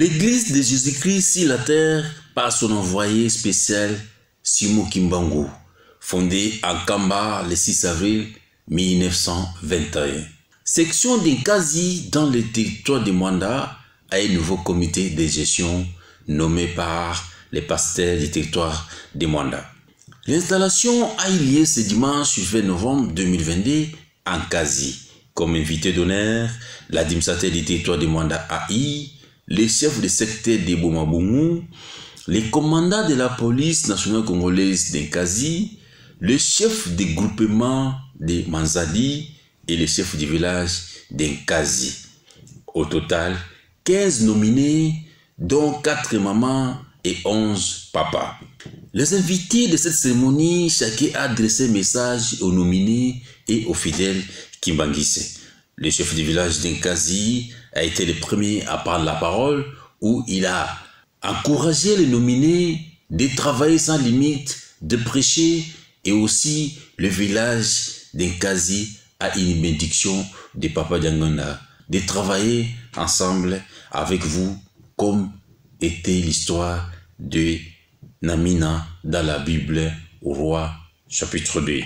L'église de Jésus-Christ sur la terre par son envoyé spécial Simo Kimbangu, fondé à Kamba le 6 avril 1921. Section d'Inkazi dans le territoire de Mwanda a un nouveau comité de gestion nommé par les pasteurs du territoire de Mwanda. L'installation a eu lieu ce dimanche 20 novembre 2022 en Kazi. Comme invité d'honneur, l'administrateur du territoire de Mwanda AI, les chefs de secteur de Bomabungu, les commandants de la police nationale congolaise d'Inkazi, le chef de groupement de Manzadi et le chef du village d'Inkazi. Au total, 15 nominés, dont 4 mamans et 11 papas. Les invités de cette cérémonie, chacun a adressé un message aux nominés et aux fidèles Kimbangise. Le chef du village d'Inkazi a été le premier à prendre la parole, où il a encouragé les nominés de travailler sans limite, de prêcher, et aussi le village d'Inkazi a une bénédiction de Papa Diangona, de travailler ensemble avec vous comme était l'histoire de Namina dans la Bible au roi chapitre 2.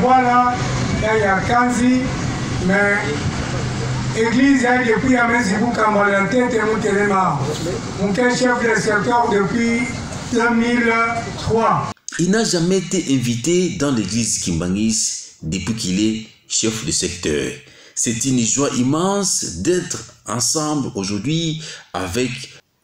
Voilà, il y a Kanzi, mais l'église est depuis la maison Kambalanté, mon chef de secteur depuis 2003. Il n'a jamais été invité dans l'église Kimbangis depuis qu'il est chef de secteur. C'est une joie immense d'être ensemble aujourd'hui avec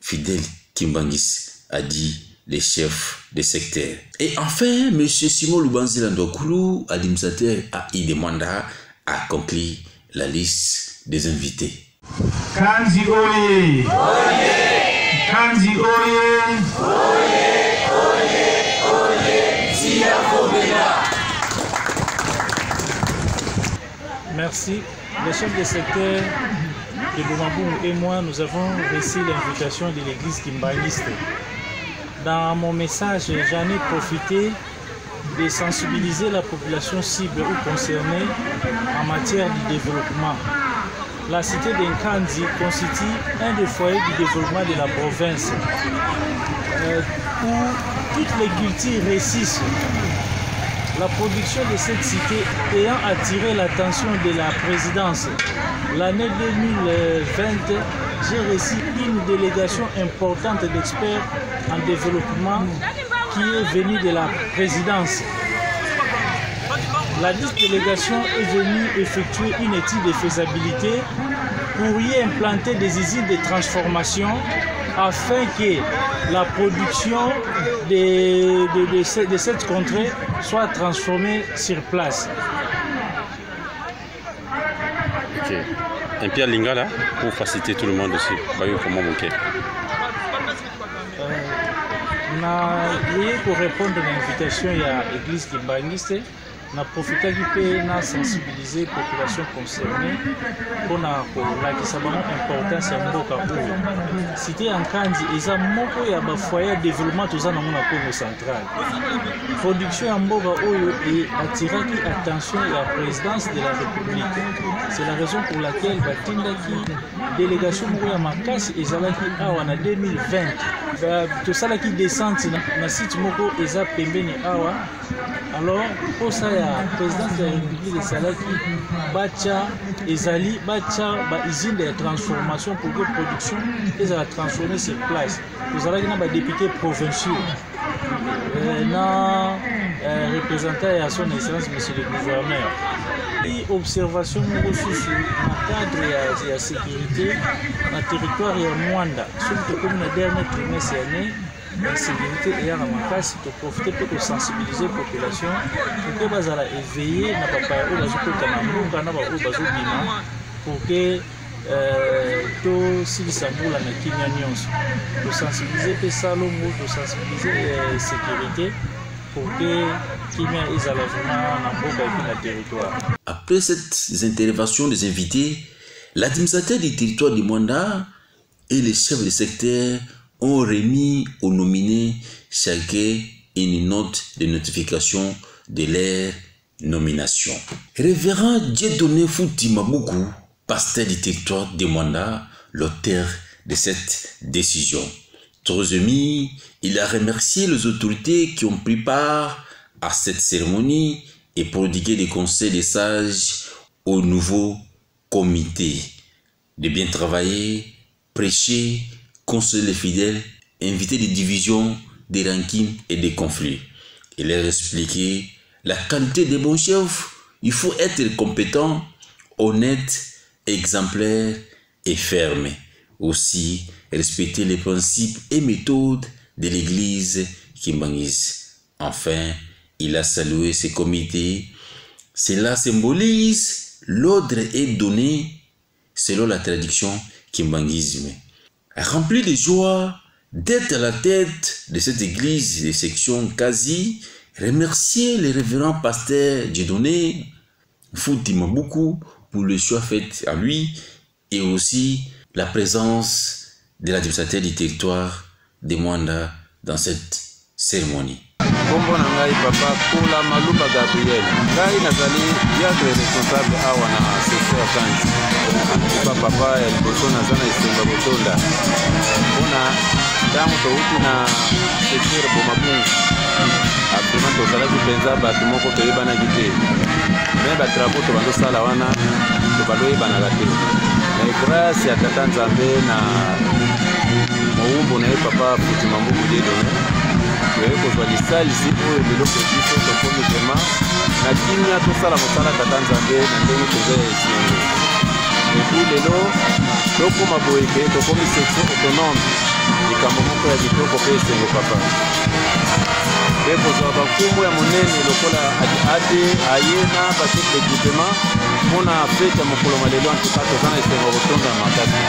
Fidèle Kimbangis, a dit les chefs de secteur. Et enfin, M. Simon Lubanzila Ndokulu, administrateur AI de Mwanda, a conclu la liste des invités. Kanzi Oye! Kanzi Oye! Merci. Les chefs de secteur de Bomabungu et moi, nous avons reçu l'invitation de l'église Kimbangiste. Dans mon message, j'en ai profité de sensibiliser la population cible ou concernée en matière de développement. La cité d'Inkanzi constitue un des foyers du développement de la province, où toutes les cultures réussissent. La production de cette cité ayant attiré l'attention de la présidence, l'année 2020, j'ai reçu une délégation importante d'experts en développement qui est venue de la présidence. La délégation est venue effectuer une étude de faisabilité pour y implanter des usines de transformation afin que la production de cette contrée soit transformée sur place. Ok. Un Pierre Lingala pour faciliter tout le monde aussi. Comment manquer. Pour répondre à l'invitation, il y a l'église Kimbangiste. Na profité qui na sensibiliser la population concernée pour la importance de mboka oyo. Cité en Kanzi eza moko ya ba foyer de développement toza na mona Congo central. Production ya mboka oyo et attiraki attention la présidence de la République. C'est la raison pour laquelle batindaki délégation moko ya makasi ezalaki awa na 2020. To salaki descente na site moko eza pembeni awa. Alors pour ça la présidence de la République de Salaki Bacha Ezali Bacha usine de transformation pour que production ils a transformé sur place. Nous avons des députés provinciaux, représentant à son excellence monsieur le gouverneur. Et observation sur le cadre de la sécurité dans le territoire de Mwanda, surtout comme la dernière trimestre année. La sécurité est à Makasi pour profiter pour sensibiliser la population pour que bazala éveiller na papa ou bazuko kanamunga na ba bazobina pour que to silisambula na kinya nyonso pour sensibiliser pe salomo pour sensibiliser la sécurité pour que kinya ezala vraiment na mboka et na territoire. Après cette intervention des invités, l'administrateur du territoire de Mwanda et les chefs de secteur ont remis aux nominés chacun une note de notification de leur nomination. Révérend Dieudonné Fouti Maboukou, pasteur du territoire de Mwanda, l'auteur de cette décision. Troisièmement, il a remercié les autorités qui ont pris part à cette cérémonie et prodigué des conseils des sages au nouveau comité. De bien travailler, prêcher, consoler les fidèles, éviter des divisions, des rancines et des conflits. Il leur a expliqué la qualité des bons chefs. Il faut être compétent, honnête, exemplaire et ferme. Aussi, respecter les principes et méthodes de l'église kimbangiste. Enfin, il a salué ces comités. Cela symbolise l'ordre est donné selon la tradition kimbangisme. Rempli de joie d'être à la tête de cette église de section Kazi, remercier le révérend pasteur Dieudonné Foutima beaucoup pour le choix fait à lui et aussi la présence de l'administrateur du territoire de Mwanda dans cette cérémonie. Kombo na ngai papa Kula Maluba Gabriel. Ngai nazali diacre responsable awa na section ya kanzi. Papa ya liboso nazana esenga botonda. Mpona ntango touti na secteur Bomabungu. Apema tozalaki mpenza bato moko toyebanaki te. Me batravo tobandosala wana tobaloyebanaka te. Mais grâce ya tata Nzambe na mowumbu na ye papa Foutima Mbuku Dieudonné toyei kozwa lisalisi oyo biloko biso tokomi vrema na kimia tosala mosala tata Nzambe na ndenge toza ya esengo. Epu lelo tokóma boye ke tokomi section autonome likambo moko ya kitoko mpe esengo papa mpe kozwa bakumbu ya monene lokola ade ayena bachef d'équipement mpona fete ya mokolo malelo antuka toza na esengo kotonda makasi.